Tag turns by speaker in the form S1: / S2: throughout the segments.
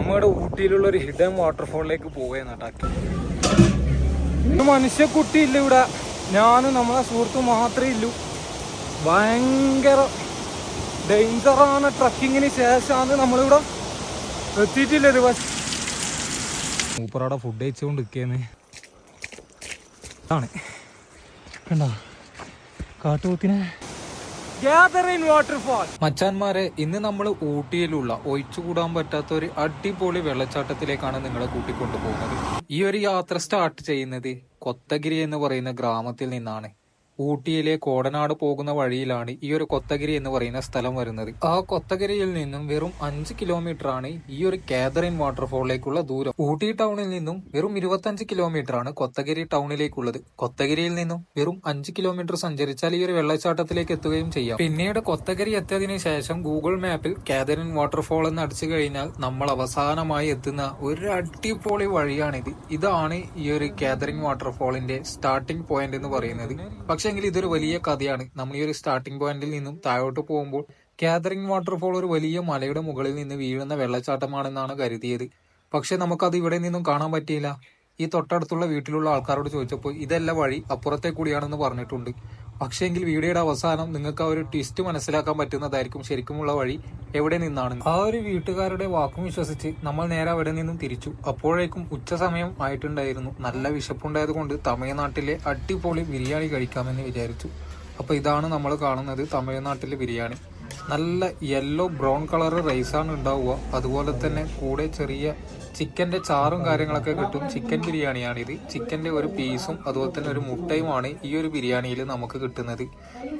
S1: നമ്മുടെ ഊട്ടിയിലുള്ള ഒരു ഹിഡൻ വാട്ടർഫോളിലേക്ക് പോവുകയെന്നാട്ടാക്കി. മനുഷ്യക്കുട്ടി ഇല്ല ഇവിടെ, ഞാനും നമ്മളെ സുഹൃത്തും മാത്രമേ ഇല്ലൂ. ഭയങ്കര ഡേഞ്ചറാണ്. ട്രക്കിങ്ങിന് ശേഷമാണ് നമ്മളിവിടെ എത്തിയിട്ടില്ലത്. മൂപ്പറവിടെ ഫുഡ് കഴിച്ചുകൊണ്ട് നിൽക്കുകയെന്ന് ആണ് കണ്ട കാട്ടുപോത്തിനെ. മച്ചാന്മാരെ, ഇന്ന് നമ്മൾ ഊട്ടിയിലുള്ള ഒഴിച്ചുകൂടാൻ പറ്റാത്ത ഒരു അടിപൊളി വെള്ളച്ചാട്ടത്തിലേക്കാണ് നിങ്ങളെ കൂട്ടിക്കൊണ്ടുപോകുന്നത്. ഈ ഒരു യാത്ര സ്റ്റാർട്ട് ചെയ്യുന്നത് കൊത്തഗിരി എന്ന് പറയുന്ന ഗ്രാമത്തിൽ നിന്നാണ്. ഊട്ടിയിലെ കോടനാട് പോകുന്ന വഴിയിലാണ് ഈ ഒരു കൊത്തഗിരി എന്ന് പറയുന്ന സ്ഥലം വരുന്നത്. ആ കൊത്തഗിരിയിൽ നിന്നും വെറും 5 കിലോമീറ്റർ ആണ് ഈ ഒരു കാതറിൻ വാട്ടർഫോളിലേക്കുള്ള ദൂരം. ഊട്ടി ടൗണിൽ നിന്നും വെറും 25 കിലോമീറ്റർ ആണ് കൊത്തഗിരി ടൗണിലേക്കുള്ളത്. കൊത്തഗിരിയിൽ നിന്നും വെറും 5 കിലോമീറ്റർ സഞ്ചരിച്ചാൽ ഈ ഒരു വെള്ളച്ചാട്ടത്തിലേക്ക് എത്തുകയും ചെയ്യാം. പിന്നീട് കൊത്തഗിരി എത്തിയതിനു ശേഷം ഗൂഗിൾ മാപ്പിൽ കാതറിൻ വാട്ടർഫോൾ എന്ന് അടിച്ചു കഴിഞ്ഞാൽ നമ്മൾ അവസാനമായി എത്തുന്ന ഒരു അടിപൊളി വഴിയാണിത്. ഇതാണ് ഈ ഒരു കാതറിൻ വാട്ടർഫോളിന്റെ സ്റ്റാർട്ടിംഗ് പോയിന്റ് എന്ന് പറയുന്നത്. പക്ഷെങ്കിൽ ഇതൊരു വലിയ കഥയാണ്. നമ്മൾ ഈ ഒരു സ്റ്റാർട്ടിംഗ് പോയിന്റിൽ നിന്നും താഴോട്ട് പോകുമ്പോൾ കാതറിൻ വാട്ടർഫോൾ ഒരു വലിയ മലയുടെ മുകളിൽ നിന്ന് വീഴുന്ന വെള്ളച്ചാട്ടമാണെന്നാണ് കരുതിയത്. പക്ഷെ നമുക്കത് ഇവിടെ നിന്നും കാണാൻ പറ്റിയില്ല. ഈ തൊട്ടടുത്തുള്ള വീട്ടിലുള്ള ആൾക്കാരോട് ചോദിച്ചപ്പോൾ ഇതല്ല വഴി, അപ്പുറത്തെ കൂടിയാണെന്ന് പറഞ്ഞിട്ടുണ്ട്. പക്ഷേങ്കിൽ വീഡിയോയുടെ അവസാനം നിങ്ങൾക്ക് ആ ഒരു ട്വിസ്റ്റ് മനസ്സിലാക്കാൻ പറ്റുന്നതായിരിക്കും ശരിക്കുമുള്ള വഴി എവിടെ നിന്നാണ്. ആ ഒരു വീട്ടുകാരുടെ വാക്കും വിശ്വസിച്ച് നമ്മൾ നേരെ അവിടെ നിന്നും തിരിച്ചു. അപ്പോഴേക്കും ഉച്ച സമയം ആയിട്ടുണ്ടായിരുന്നു. നല്ല വിശപ്പുണ്ടായത് കൊണ്ട് തമിഴ്നാട്ടിലെ അടിപൊളി ബിരിയാണി കഴിക്കാമെന്ന് വിചാരിച്ചു. അപ്പൊ ഇതാണ് നമ്മൾ കാണുന്നത് തമിഴ്നാട്ടിലെ ബിരിയാണി. നല്ല യെല്ലോ ബ്രൗൺ കളർ റൈസാണ് ഉണ്ടാവുക. അതുപോലെ തന്നെ കൂടെ ചെറിയ ചിക്കന്റെ ചാറും കാര്യങ്ങളൊക്കെ കിട്ടും. ചിക്കൻ ബിരിയാണിയാണിത്. ചിക്കന്റെ ഒരു പീസും അതുപോലെ തന്നെ ഒരു മുട്ടയുമാണ് ഈ ഒരു ബിരിയാണിയിൽ നമുക്ക് കിട്ടുന്നത്.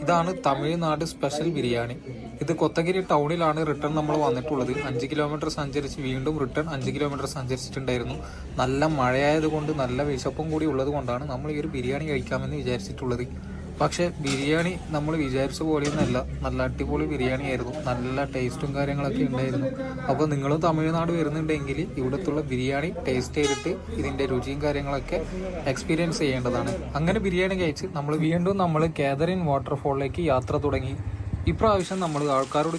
S1: ഇതാണ് തമിഴ്നാട് സ്പെഷ്യൽ ബിരിയാണി. ഇത് കൊത്തഗിരി ടൗണിലാണ് റിട്ടേൺ നമ്മൾ വന്നിട്ടുള്ളത്. 5 കിലോമീറ്റർ സഞ്ചരിച്ച് വീണ്ടും റിട്ടേൺ 5 കിലോമീറ്റർ സഞ്ചരിച്ചിട്ടുണ്ടായിരുന്നു. നല്ല മഴയായതുകൊണ്ട് നല്ല വിശപ്പും കൂടി ഉള്ളത് കൊണ്ടാണ് നമ്മൾ ഈ ഒരു ബിരിയാണി കഴിക്കാമെന്ന് വിചാരിച്ചിട്ടുള്ളത്. പക്ഷെ ബിരിയാണി നമ്മൾ വിചാരിച്ച പോലെയൊന്നല്ല. നല്ല അടിപൊളി ബിരിയാണി ആയിരുന്നു. നല്ല ടേസ്റ്റും കാര്യങ്ങളൊക്കെ ഉണ്ടായിരുന്നു. അപ്പോൾ നിങ്ങളും തമിഴ്നാട് വരുന്നുണ്ടെങ്കിൽ ഇവിടത്തുള്ള ബിരിയാണി ടേസ്റ്റ് ചെയ്തിട്ട് ഇതിന്റെ രുചിയും കാര്യങ്ങളൊക്കെ എക്സ്പീരിയൻസ് ചെയ്യേണ്ടതാണ്. അങ്ങനെ ബിരിയാണി കഴിച്ച് നമ്മൾ കാതറിൻ വാട്ടർഫോളിലേക്ക് യാത്ര തുടങ്ങി. ഇപ്രാവശ്യം നമ്മൾ ആൾക്കാരോട്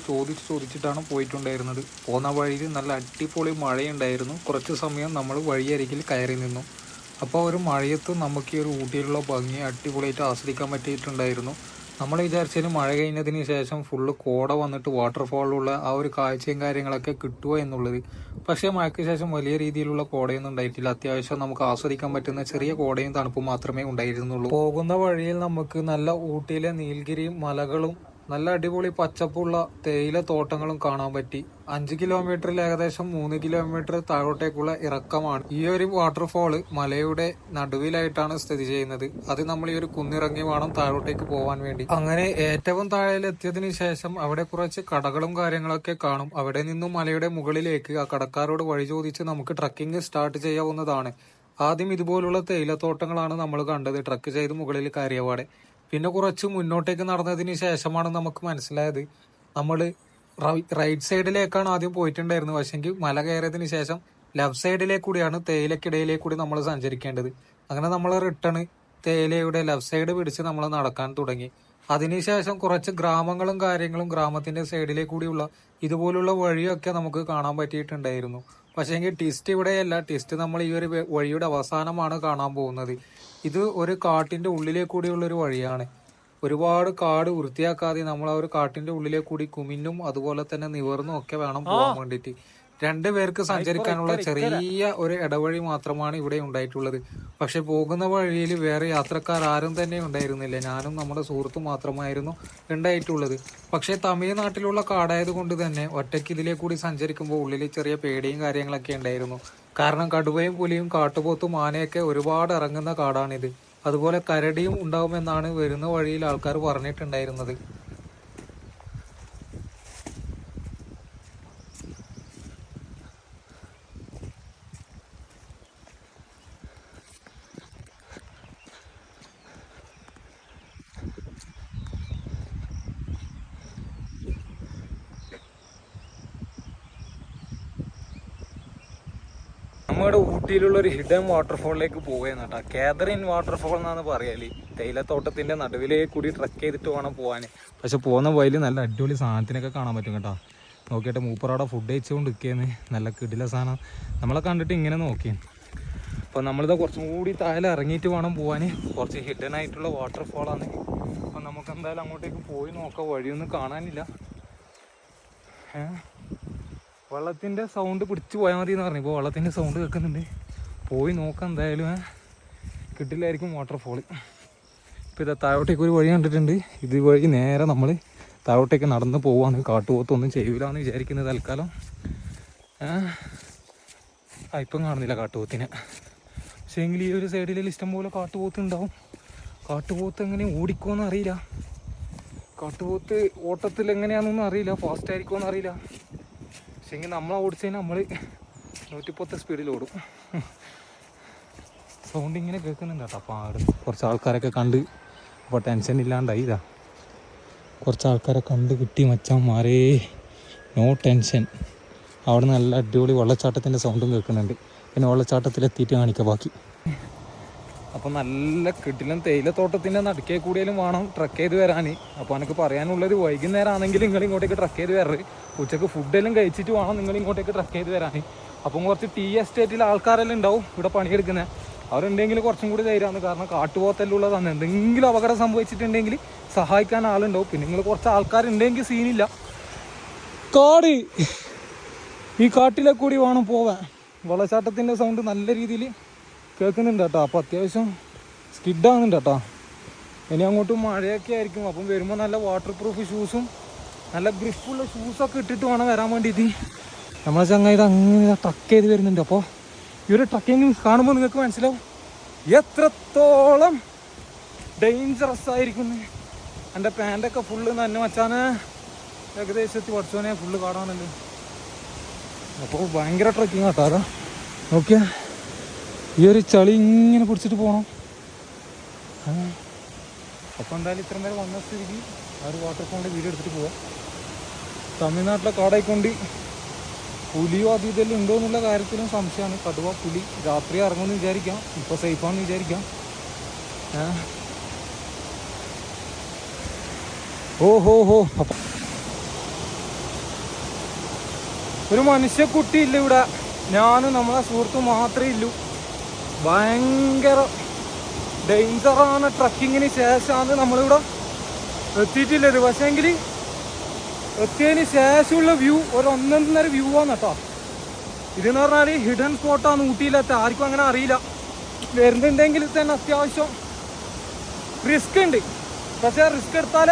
S1: ചോദിച്ചിട്ടാണ് പോയിട്ടുണ്ടായിരുന്നത്. പോന്ന വഴിയിൽ നല്ല അടിപൊളി മഴയുണ്ടായിരുന്നു. കുറച്ച് സമയം നമ്മൾ വഴിയരികിൽ കയറി നിന്നു. അപ്പോൾ ഒരു മഴയത്ത് നമുക്ക് ഈ ഒരു ഊട്ടിയിലുള്ള ഭംഗി അടിപൊളിയായിട്ട് ആസ്വദിക്കാൻ പറ്റിയിട്ടുണ്ടായിരുന്നു. നമ്മൾ വിചാരിച്ചതിന് മഴ കഴിഞ്ഞതിന് ശേഷം ഫുള്ള് കോട വന്നിട്ട് വാട്ടർഫോളിലുള്ള ആ ഒരു കാഴ്ചയും കാര്യങ്ങളൊക്കെ കിട്ടുക എന്നുള്ളത്. പക്ഷേ മഴയ്ക്ക് ശേഷം വലിയ രീതിയിലുള്ള കോടയൊന്നും ഉണ്ടായിട്ടില്ല. അത്യാവശ്യം നമുക്ക് ആസ്വദിക്കാൻ പറ്റുന്ന ചെറിയ കോടയും തണുപ്പും മാത്രമേ ഉണ്ടായിരുന്നുള്ളൂ. പോകുന്ന വഴിയിൽ നമുക്ക് നല്ല ഊട്ടിയിലെ നീൽഗിരി മലകളും നല്ല അടിപൊളി പച്ചപ്പുള്ള തേയില തോട്ടങ്ങളും കാണാൻ പറ്റി. 5 കിലോമീറ്ററിൽ ഏകദേശം 3 കിലോമീറ്റർ താഴോട്ടേക്കുള്ള ഇറക്കമാണ്. ഈ ഒരു വാട്ടർഫോള് മലയുടെ നടുവിലായിട്ടാണ് സ്ഥിതി ചെയ്യുന്നത്. അത് നമ്മൾ ഈ ഒരു കുന്നിറങ്ങി വേണം താഴോട്ടേക്ക് പോകാൻ വേണ്ടി. അങ്ങനെ ഏറ്റവും താഴെത്തിയതിനു ശേഷം അവിടെ കുറച്ച് കടകളും കാര്യങ്ങളൊക്കെ കാണും. അവിടെ നിന്നും മലയുടെ മുകളിലേക്ക് ആ കടക്കാരോട് വഴി ചോദിച്ച് നമുക്ക് ട്രക്കിംഗ് സ്റ്റാർട്ട് ചെയ്യാവുന്നതാണ്. ആദ്യം ഇതുപോലുള്ള തേയിലത്തോട്ടങ്ങളാണ് നമ്മൾ കണ്ടത് ട്രക്ക് ചെയ്ത് മുകളിൽ കയറിയപാടെ. പിന്നെ കുറച്ച് മുന്നോട്ടേക്ക് നടന്നതിന് ശേഷമാണ് നമുക്ക് മനസ്സിലായത് നമ്മൾ റൈറ്റ് സൈഡിലേക്കാണ് ആദ്യം പോയിട്ടുണ്ടായിരുന്നത്. പക്ഷെങ്കിൽ മല കയറിയതിന് ശേഷം ലെഫ്റ്റ് സൈഡിലേക്ക് കൂടിയാണ് തേയിലക്കിടയിലേക്ക് കൂടി നമ്മൾ സഞ്ചരിക്കേണ്ടത്. അങ്ങനെ നമ്മൾ റിട്ടേൺ തേയിലയുടെ ലെഫ്റ്റ് സൈഡ് പിടിച്ച് നമ്മൾ നടക്കാൻ തുടങ്ങി. അതിനുശേഷം കുറച്ച് ഗ്രാമങ്ങളും കാര്യങ്ങളും ഗ്രാമത്തിന്റെ സൈഡിലേക്ക് കൂടിയുള്ള ഇതുപോലുള്ള വഴിയൊക്കെ നമുക്ക് കാണാൻ പറ്റിയിട്ടുണ്ടായിരുന്നു. പക്ഷേങ്കിൽ ട്വിസ്റ്റ് ഇവിടെയല്ല. ട്വിസ്റ്റ് നമ്മൾ ഈ ഒരു വഴിയുടെ അവസാനമാണ് കാണാൻ പോകുന്നത്. ഇത് ഒരു കാട്ടിന്റെ ഉള്ളിലേക്ക് കൂടിയുള്ള ഒരു വഴിയാണ്. ഒരുപാട് കാട് വൃത്തിയാക്കാതെ നമ്മൾ ആ ഒരു കാട്ടിന്റെ ഉള്ളിലേക്ക് കൂടി കുമിഞ്ഞും അതുപോലെ തന്നെ നിവർന്നും ഒക്കെ വേണം പോകാൻ വേണ്ടിയിട്ട്. 2 പേർക്ക് സഞ്ചരിക്കാനുള്ള ചെറിയ ഒരു ഇടവഴി മാത്രമാണ് ഇവിടെ ഉണ്ടായിട്ടുള്ളത്. പക്ഷെ പോകുന്ന വഴിയിൽ വേറെ യാത്രക്കാർ ആരും തന്നെ ഉണ്ടായിരുന്നില്ല. ഞാനും നമ്മുടെ സുഹൃത്തും മാത്രമായിരുന്നു ഉണ്ടായിട്ടുള്ളത്. പക്ഷെ തമിഴ്നാട്ടിലുള്ള കാടായത് കൊണ്ട് തന്നെ ഒറ്റയ്ക്ക് ഇതിലേക്ക് കൂടി സഞ്ചരിക്കുമ്പോൾ ഉള്ളിൽ ചെറിയ പേടിയും കാര്യങ്ങളൊക്കെ ഉണ്ടായിരുന്നു. കാരണം കടുവയും പുലിയും കാട്ടുപോത്തും ആനയൊക്കെ ഒരുപാട് ഇറങ്ങുന്ന കാടാണിത്. അതുപോലെ കരടിയും ഉണ്ടാവുമെന്നാണ് വരുന്ന വഴിയിൽ ആൾക്കാർ പറഞ്ഞിട്ടുണ്ടായിരുന്നത്. നമ്മുടെ ഊട്ടിയിലുള്ള ഒരു ഹിഡൻ വാട്ടർഫോളിലേക്ക് പോവുകയെന്നാട്ടാ. കാതറിൻ വാട്ടർഫോൾ എന്നാണ് പറയല്. തേയിലത്തോട്ടത്തിന്റെ നടുവിലേക്ക് കൂടി ട്രക്ക് ചെയ്തിട്ട് വേണം പോകാൻ. പക്ഷെ പോകുന്ന വഴിയിൽ നല്ല അടിപൊളി സാധനത്തിനൊക്കെ കാണാൻ പറ്റും കേട്ടോ.
S2: നോക്കിയിട്ട് മൂപ്പറവിടെ ഫുഡ് കഴിച്ചുകൊണ്ട് നിൽക്കുകയെന്ന്. നല്ല കിടില സാധനം. നമ്മളെ കണ്ടിട്ട് ഇങ്ങനെ നോക്കി. അപ്പോൾ നമ്മളിത് കുറച്ചും കൂടി താഴെ ഇറങ്ങിയിട്ട് വേണം പോകാൻ. കുറച്ച് ഹിഡൻ ആയിട്ടുള്ള വാട്ടർഫോളാണ്. അപ്പം നമുക്ക് എന്തായാലും അങ്ങോട്ടേക്ക് പോയി നോക്കാം. വഴിയൊന്നും കാണാനില്ല. വെള്ളത്തിൻ്റെ സൗണ്ട് പിടിച്ച് പോയാൽ മതി എന്ന് പറഞ്ഞു. ഇപ്പോൾ വെള്ളത്തിൻ്റെ സൗണ്ട് കേൾക്കുന്നുണ്ട്. പോയി നോക്കാം എന്തായാലും. കിട്ടില്ലായിരിക്കും വാട്ടർഫോള്. ഇപ്പോൾ ഇത് താഴോട്ടേക്ക് ഒരു വഴി കണ്ടിട്ടുണ്ട്. ഇത് വഴി നേരെ നമ്മൾ താഴോട്ടേക്ക് നടന്ന് പോവാണ്. കാട്ടുപോത്തൊന്നും ചെയ്യൂല എന്ന് വിചാരിക്കുന്നത് തൽക്കാലം. ഇപ്പം കാണുന്നില്ല കാട്ടുപോത്തിനെ. പക്ഷേ എങ്കിൽ ഈ ഒരു സൈഡിൽ ഇഷ്ടം പോലെ കാട്ടുപോത്ത് ഉണ്ടാവും. കാട്ടുപോത്ത് എങ്ങനെ ഓടിക്കുമെന്ന് അറിയില്ല. കാട്ടുപോത്ത് ഓട്ടത്തിൽ എങ്ങനെയാണെന്നൊന്നും അറിയില്ല. ഫാസ്റ്റ് ആയിരിക്കുമെന്ന് അറിയില്ല. പക്ഷേ എങ്കിൽ നമ്മളെ ഓടിച്ചതിന് നമ്മൾ 110 സ്പീഡിൽ ഓടും. സൗണ്ട് ഇങ്ങനെ കേൾക്കുന്നുണ്ട് കേട്ടോ. പാട് കുറച്ച് ആൾക്കാരൊക്കെ കണ്ട് അപ്പോൾ ടെൻഷൻ ഇല്ലാണ്ടായി. ഇതാ കുറച്ച് ആൾക്കാരെ കണ്ട് കിട്ടി മച്ചാന്മാരേ. No tension. അവിടെ നല്ല അടിപൊളി വെള്ളച്ചാട്ടത്തിൻ്റെ സൗണ്ടും കേൾക്കുന്നുണ്ട്. പിന്നെ വെള്ളച്ചാട്ടത്തിലെത്തിയിട്ട് കാണിക്കാം ബാക്കി. അപ്പോൾ നല്ല കിടിലൻ തേയിലത്തോട്ടത്തിൻ്റെ നടുക്കേ കൂടിയാലും വേണം ട്രക്ക് ചെയ്ത് വരാൻ. അപ്പോൾ എനിക്ക് പറയാനുള്ളത് വൈകുന്നേരം ആണെങ്കിൽ നിങ്ങൾ ഇങ്ങോട്ടേക്ക് ട്രക്ക് ചെയ്ത് വരരുത്. ഉച്ചക്ക് ഫുഡെല്ലാം കഴിച്ചിട്ട് വേണം നിങ്ങൾ ഇങ്ങോട്ടേക്ക് ട്രക്ക് ചെയ്ത് വരാൻ. അപ്പം കുറച്ച് ടീ എസ്റ്റേറ്റിൽ ആൾക്കാരെല്ലാം ഉണ്ടാവും ഇവിടെ പണിയെടുക്കുന്നത്. അവരുണ്ടെങ്കിൽ കുറച്ചും കൂടി ധൈര്യമാണ്. കാരണം കാട്ടുപോത്തെല്ലാം ഉള്ളതാണ്. എന്തെങ്കിലും അപകടം സംഭവിച്ചിട്ടുണ്ടെങ്കിൽ സഹായിക്കാൻ ആളുണ്ടാവും. പിന്നെ നിങ്ങൾ കുറച്ച് ആൾക്കാരുണ്ടെങ്കിൽ സീനില്ല. കാട് ഈ കാട്ടിലെ കൂടി വേണം പോവാൻ. വെള്ളച്ചാട്ടത്തിൻ്റെ സൗണ്ട് നല്ല രീതിയിൽ കേൾക്കുന്നുണ്ട് കേട്ടോ. അപ്പോൾ അത്യാവശ്യം സ്കിഡാകുന്നുണ്ട് കേട്ടോ. ഇനി അങ്ങോട്ട് മഴയൊക്കെ ആയിരിക്കും. അപ്പം വരുമ്പോൾ നല്ല വാട്ടർ പ്രൂഫ് ഷൂസും നല്ല ഗ്രിപ്പുള്ള ഷൂസൊക്കെ ഇട്ടിട്ട് വേണം വരാൻ വേണ്ടിയിട്ട്. നമ്മളെ ചങ്ങായി ഇത് അങ്ങനെ ട്രക്ക് ചെയ്ത് വരുന്നുണ്ട്. അപ്പോൾ ഈ ഒരു ട്രക്കിങ് കാണുമ്പോൾ നിങ്ങൾക്ക് മനസ്സിലാവും എത്രത്തോളം ഡേഞ്ചറസ് ആയിരിക്കുന്നു. എൻ്റെ പാൻറ്റൊക്കെ ഫുള്ള് തന്നെ മച്ചാനെ ഏകദേശത്ത് പഠിച്ചോനെ ഫുള്ള് കാണാനല്ലോ. അപ്പോൾ ഭയങ്കര ട്രക്കിങ് കേട്ടോ. അതാ നോക്കിയാൽ ഈ ഒരു ചളി ഇങ്ങനെ പിടിച്ചിട്ട് പോകണം. അപ്പോൾ എന്തായാലും ഇത്രയും നേരം വന്ന സ്ഥിതിക്ക് ആ ഒരു വാട്ടർഫോളിൻ്റെ വീഡിയോ എടുത്തിട്ട് പോവാം. തമിഴ്നാട്ടിലെ കാടായിക്കൊണ്ട് പുലിയോ അത് ഇതെല്ലാം ഉണ്ടോ എന്നുള്ള കാര്യത്തിലും സംശയമാണ്. കടുവ പുലി രാത്രി ഇറങ്ങുമെന്ന് വിചാരിക്കാം. ഇപ്പോൾ സേഫാണെന്ന് വിചാരിക്കാം. അപ്പം ഒരു മനുഷ്യക്കുട്ടി ഇല്ല ഇവിടെ. ഞാനും നമ്മളെ സുഹൃത്തും മാത്രമേ ഇല്ലൂ. ഭയങ്കര ഡേഞ്ചറാണ്. ട്രക്കിങ്ങിന് ശേഷമാണ് നമ്മളിവിടെ എത്തിയിട്ടുള്ളത്. പക്ഷേ എങ്കിൽ എത്തിയതിന് ശേഷമുള്ള വ്യൂ ഒരു 1.5 വ്യൂ ആണ് കേട്ടോ. ഇതെന്ന് പറഞ്ഞാൽ ഹിഡൻ സ്പോട്ടാണ് ഊട്ടിയിലെത്താൻ. ആർക്കും അങ്ങനെ അറിയില്ല. വരുന്നുണ്ടെങ്കിൽ തന്നെ അത്യാവശ്യം റിസ്ക് ഉണ്ട്. പക്ഷേ റിസ്ക് എടുത്താൽ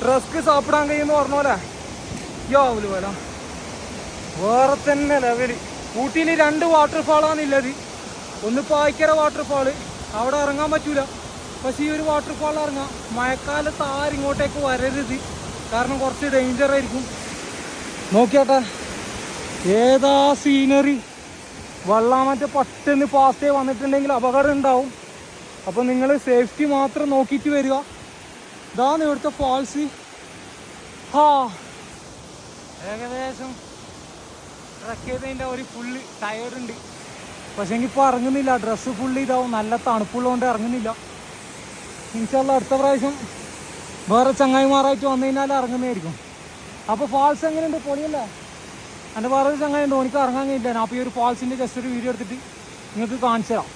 S2: റിസ്ക് സാപ്പിടാൻ കഴിയുമെന്ന് പറഞ്ഞ പോലെ യാവല് പോലെ വേറെ തന്നെ ലെവല്. ഊട്ടിയിൽ 2 വാട്ടർഫാളാണ് ഉള്ളത്. ഒന്ന് പായ്ക്കര വാട്ടർഫാള്, അവിടെ ഇറങ്ങാൻ പറ്റൂല. പക്ഷേ ഈ ഒരു വാട്ടർഫാൾ ഇറങ്ങാം. മഴക്കാലത്ത് ആരിങ്ങോട്ടേക്ക് വരരുത്. കാരണം കുറച്ച് ഡേഞ്ചർ ആയിരിക്കും. നോക്കിയാട്ടെ ഏതാ സീനറി. വെള്ളം മറ്റേ പെട്ടെന്ന് പാസ്റ്റേ വന്നിട്ടുണ്ടെങ്കിൽ അപകടം ഉണ്ടാവും. അപ്പോൾ നിങ്ങൾ സേഫ്റ്റി മാത്രം നോക്കിയിട്ട് വരിക. ഇതാണ് ഇവിടുത്തെ ഫാൾസ്. ഏകദേശം ട്രക്ക് ചെയ്തതിൻ്റെ ഒരു ഫുള്ള് ടയേർഡുണ്ട്. പക്ഷേ എങ്കിൽ ഇപ്പോൾ ഇറങ്ങുന്നില്ല. ഡ്രസ്സ് ഫുള്ള് ഇതാവും. നല്ല തണുപ്പുള്ളതുകൊണ്ട് ഇറങ്ങുന്നില്ല. ഇൻഷാല്ലാ അടുത്ത പ്രാവശ്യം വേറെ ചങ്ങായിമാരായിട്ട് വന്നു കഴിഞ്ഞാൽ ഇറങ്ങുന്നതായിരിക്കും. അപ്പോൾ ഫാൾസ് എങ്ങനെയുണ്ട്? പൊളിയല്ലേ? എൻ്റെ വേറൊരു ചങ്ങായി ഉണ്ട്, എനിക്ക് ഇറങ്ങാൻ കഴിയില്ല. അപ്പോൾ ഈ ഒരു ഫാൾസിൻ്റെ ജസ്റ്റ് ഒരു വീഡിയോ എടുത്തിട്ട് നിങ്ങൾക്ക് കാണിച്ചു തരാം.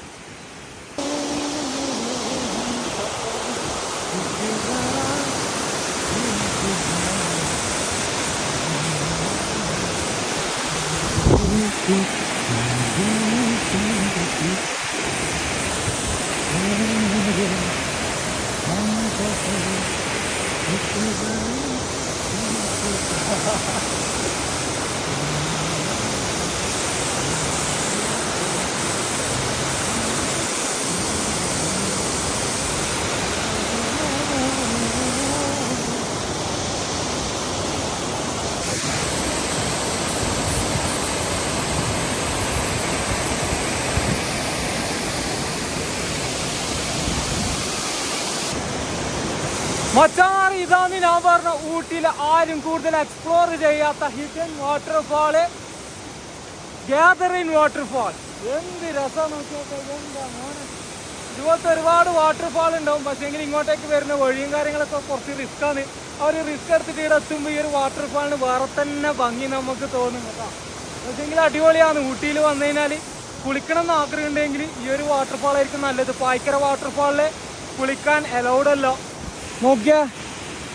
S2: മച്ചാർ ഇതാണ് ഞാൻ പറഞ്ഞ ഊട്ടിയിലെ ആരും കൂടുതൽ എക്സ്പ്ലോർ ചെയ്യാത്ത ഹിഡൻ വാട്ടർഫാള്, ഗ്യാതറിൻ വാട്ടർഫാൾ. എന്ത് രസം നോക്കിയൊക്കെ. എന്താ മോനെ ഇതുപോലത്തെ ഒരുപാട് വാട്ടർഫാൾ ഉണ്ടാവും. പക്ഷേങ്കിൽ ഇങ്ങോട്ടേക്ക് വരുന്ന വഴിയും കാര്യങ്ങളൊക്കെ കുറച്ച് റിസ്ക്കാണ്. ആ ഒരു റിസ്ക് എടുത്തിട്ട് ഇവിടെ എത്തുമ്പോൾ ഈ ഒരു വാട്ടർഫാളിന് വേറെ തന്നെ ഭംഗി നമുക്ക് തോന്നും കേട്ടോ. പക്ഷേങ്കിൽ അടിപൊളിയാണ്. ഊട്ടിയിൽ വന്നു കഴിഞ്ഞാൽ കുളിക്കണം എന്ന് ആഗ്രഹമുണ്ടെങ്കിൽ ഈ ഒരു വാട്ടർഫാളായിരിക്കും നല്ലത്. പായ്ക്കര വാട്ടർഫാളിൽ കുളിക്കാൻ അലൗഡ് അല്ല.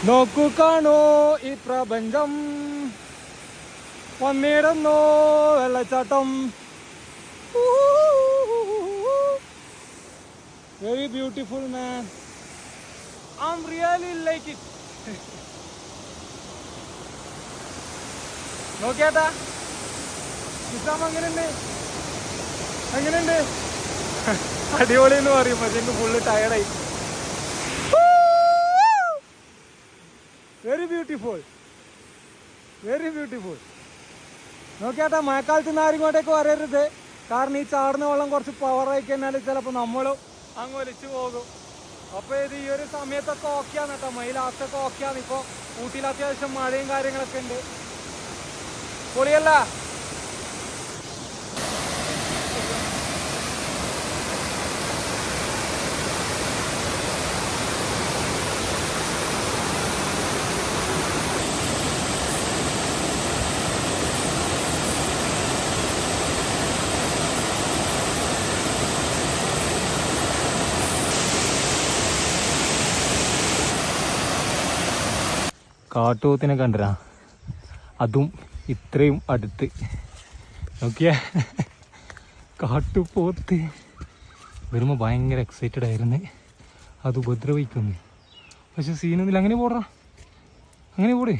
S2: നോക്കൂ കാണോ ഈ പ്രപഞ്ചം വന്നിടുന്നോ വെള്ളച്ചാട്ടം. Very beautiful, man. I'm really like it. നോക്കിയാട്ടാ ഇസാം എങ്ങനെയുണ്ട്? അടിപൊളി എന്ന് പറയും. പക്ഷെ എനിക്ക് ഫുള്ള് ടയർഡായി. Very beautiful. നോക്കിയാട്ടാ മഴക്കാലത്ത് നിന്ന് ആരും ഇങ്ങോട്ടേക്ക് വരരുത്. കാരണം ഈ ചാടുന്ന വെള്ളം കുറച്ച് പവറായി കഴിഞ്ഞാൽ ചിലപ്പോൾ നമ്മളും അങ്ങ് ഒലിച്ചു പോകും. അപ്പോൾ ഇത് ഈ ഒരു സമയത്തൊക്കെ ഓക്കെയാണ് കേട്ടോ. മെയ് ലാസ്റ്റൊക്കെ ഓക്കെയാണ്. ഇപ്പോൾ ഊട്ടിയിൽ അത്യാവശ്യം മഴയും കാര്യങ്ങളൊക്കെ ഉണ്ട്. പൊളിയല്ല? കാട്ടുപോത്തിനെ കണ്ടരാ, അതും ഇത്രയും അടുത്ത്. നോക്കിയാ കാട്ടുപോത്ത് വരുമ്പോൾ ഭയങ്കര എക്സൈറ്റഡ് ആയിരുന്നു. അത് ഉപദ്രവിക്കുന്നു. പക്ഷെ സീനൊന്നുമില്ല. അങ്ങനെ പോടാ, അങ്ങനെ പോട്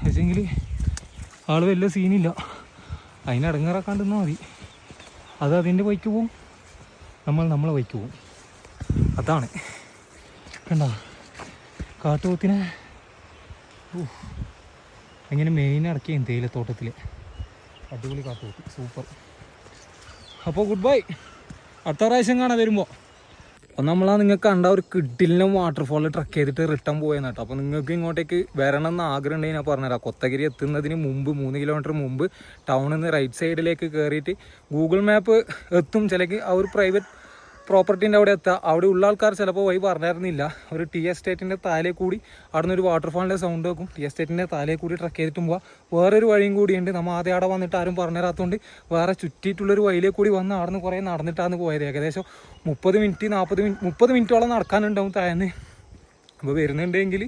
S2: പക്ഷേങ്കിൽ ആൾ വലിയ സീനില്ല. അതിനടങ്ങാറാക്കാണ്ടിരുന്നാൽ മതി. അത് അതിൻ്റെ വഴിക്ക് പോവും, നമ്മളെ വഴിക്ക് പോവും. അതാണ് കണ്ട കാട്ടുപോത്തിനെ അങ്ങനെ മെയിൻ അടക്കുകയും തേയിലത്തോട്ടത്തിൽ. അടിപൊളി കാട്ടുപോത്ത്, സൂപ്പർ. അപ്പോൾ ഗുഡ് ബൈ. അടുത്ത പ്രാവശ്യം കാണാൻ വരുമ്പോൾ. അപ്പോൾ നമ്മളാ നിങ്ങൾക്ക് കണ്ട ഒരു കിഡിലിനും വാട്ടർഫാളിൽ ട്രക്ക് ചെയ്തിട്ട് റിട്ടേൺ പോയെന്ന് കേട്ടോ. അപ്പോൾ നിങ്ങൾക്ക് ഇങ്ങോട്ടേക്ക് വരണം എന്ന് ആഗ്രഹം ഉണ്ടെങ്കിൽ ഞാൻ പറഞ്ഞുതരാം. കൊത്തഗിരി എത്തുന്നതിന് മുമ്പ് 3 കിലോമീറ്റർ മുമ്പ് ടൗണിൽ നിന്ന് റൈറ്റ് സൈഡിലേക്ക് കയറിയിട്ട് ഗൂഗിൾ മാപ്പ് എത്തും. ചിലക്ക് ആ ഒരു പ്രൈവറ്റ് പ്രോപ്പർട്ടീൻ്റെ അവിടെ എത്തുക. അവിടെ ഉള്ള ആൾക്കാർ ചിലപ്പോൾ വഴി പറഞ്ഞിരുന്നില്ല. ഒരു ടീ എസ്റ്റേറ്റിൻ്റെ താലേ കൂടി അവിടെ നിന്ന് ഒരു വാട്ടർഫാളിൻ്റെ സൗണ്ട് വെക്കും. ടീ എസ്റ്റേറ്റിൻ്റെ താലേ കൂടി ട്രക്ക് ചെയ്തിട്ടും പോവാം. വേറൊരു വഴിയും കൂടിയുണ്ട്. നമ്മൾ ആദ്യം അവിടെ വന്നിട്ട് ആരും പറഞ്ഞു തരാത്തതുകൊണ്ട് വേറെ ചുറ്റിയിട്ടുള്ളൊരു വഴിയിലേക്ക് കൂടി വന്ന് അവിടെ നിന്ന് കുറേ നടന്നിട്ടാണ് പോയത്. ഏകദേശം 30 മിനിറ്റോളം നടക്കാനുണ്ടാവും താഴേന്ന്. അപ്പോൾ വരുന്നുണ്ടെങ്കിൽ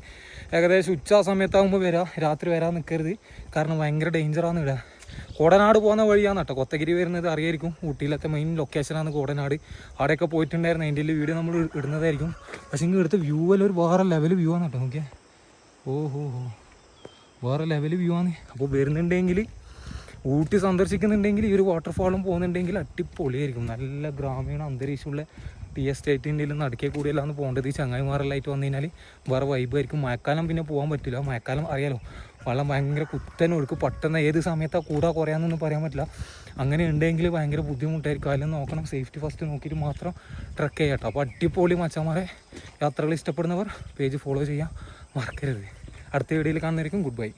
S2: ഏകദേശം ഉച്ച സമയത്താകുമ്പോൾ വരാം. രാത്രി വരാൻ നിൽക്കരുത്. കാരണം ഭയങ്കര ഡേഞ്ചറാണ് ഇവിടെ. കോടനാട് പോകുന്ന വഴിയാണ് കേട്ടോ. കൊത്തഗിരി വരുന്നത് അറിയായിരിക്കും. ഊട്ടിയിലത്തെ മെയിൻ ലൊക്കേഷനാണ് കോടനാട്. അവിടെയൊക്കെ പോയിട്ടുണ്ടായിരുന്നു. അതിൻ്റെ വീഡിയോ നമ്മൾ ഇടുന്നതായിരിക്കും. പക്ഷേ ഇങ്ങനെ എടുത്ത വ്യൂ എല്ലാം ഒരു വേറെ ലെവൽ വ്യൂ ആണ് കേട്ടോ. നോക്കിയാൽ വേറെ ലെവൽ വ്യൂ ആണ്. അപ്പോൾ വരുന്നുണ്ടെങ്കിൽ ഊട്ടി സന്ദർശിക്കുന്നുണ്ടെങ്കിൽ ഈ ഒരു വാട്ടർഫാളും പോകുന്നുണ്ടെങ്കിൽ അടിപൊളിയായിരിക്കും. നല്ല ഗ്രാമീണ അന്തരീക്ഷമുള്ള ടീ എസ്റ്റേറ്റിൻ്റെ നടുക്കേ കൂടിയെല്ലാം പോകേണ്ടത്. ഈ ചങ്ങായിമാരെല്ലായിട്ട് വന്നു കഴിഞ്ഞാൽ വേറെ വൈബായിരിക്കും. മഴക്കാലം പിന്നെ പോകാൻ പറ്റില്ല. മഴക്കാലം അറിയാലോ, വെള്ളം ഭയങ്കര കുത്തനെ ഒഴുക്ക്. പെട്ടെന്ന് ഏത് സമയത്താണ് കൂടാ കുറയാന്നൊന്നും പറയാൻ പറ്റില്ല. അങ്ങനെ ഉണ്ടെങ്കിൽ ഭയങ്കര ബുദ്ധിമുട്ടായിരിക്കും. അതിലും നോക്കണം. സേഫ്റ്റി ഫസ്റ്റ് നോക്കിയിട്ട് മാത്രം ട്രക്ക് ചെയ്യാം കേട്ടോ. അപ്പോൾ അടിപൊളി മച്ചാന്മാരെ. യാത്രകൾ ഇഷ്ടപ്പെടുന്നവർ പേജ് ഫോളോ ചെയ്യാൻ മറക്കരുത്. അടുത്ത വീഡിയോയിൽ കാണുന്നതായിരിക്കും. Good bye.